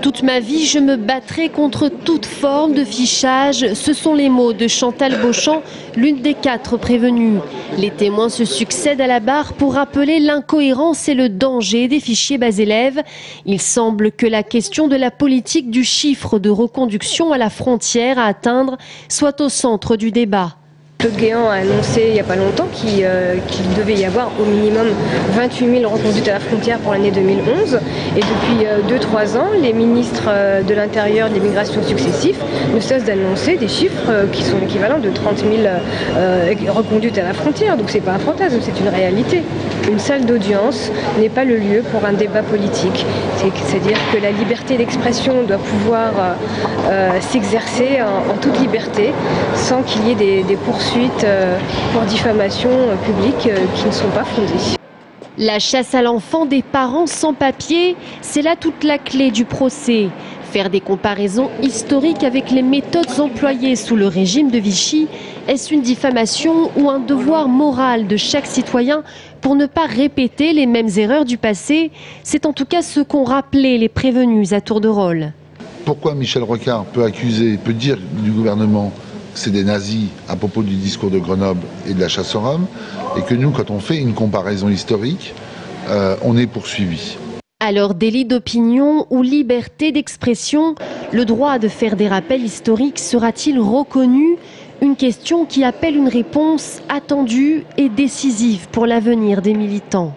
Toute ma vie, je me battrai contre toute forme de fichage. Ce sont les mots de Chantal Beauchamp, l'une des 4 prévenues. Les témoins se succèdent à la barre pour rappeler l'incohérence et le danger des fichiers bas élèves. Il semble que la question de la politique du chiffre de reconduction à la frontière à atteindre soit au centre du débat. Claude Guéant a annoncé il n'y a pas longtemps qu'il devait y avoir au minimum 28 000 reconduites à la frontière pour l'année 2011. Et depuis 2-3 ans, les ministres de l'Intérieur, de l'immigration successifs ne cessent d'annoncer des chiffres qui sont équivalents de 30 000 reconduites à la frontière. Donc ce n'est pas un fantasme, c'est une réalité. Une salle d'audience n'est pas le lieu pour un débat politique. C'est-à-dire que la liberté d'expression doit pouvoir s'exercer en toute liberté sans qu'il y ait des poursuites pour diffamation publique qui ne sont pas fondées. La chasse à l'enfant des parents sans papier, c'est là toute la clé du procès. Faire des comparaisons historiques avec les méthodes employées sous le régime de Vichy, est-ce une diffamation ou un devoir moral de chaque citoyen pour ne pas répéter les mêmes erreurs du passé? C'est en tout cas ce qu'ont rappelé les prévenus à tour de rôle. Pourquoi Michel Rocard peut dire du gouvernement que c'est des nazis à propos du discours de Grenoble et de la chasse aux hommes, et que nous, quand on fait une comparaison historique, on est poursuivi. Alors, délit d'opinion ou liberté d'expression, le droit de faire des rappels historiques sera-t-il reconnu? Une question qui appelle une réponse attendue et décisive pour l'avenir des militants.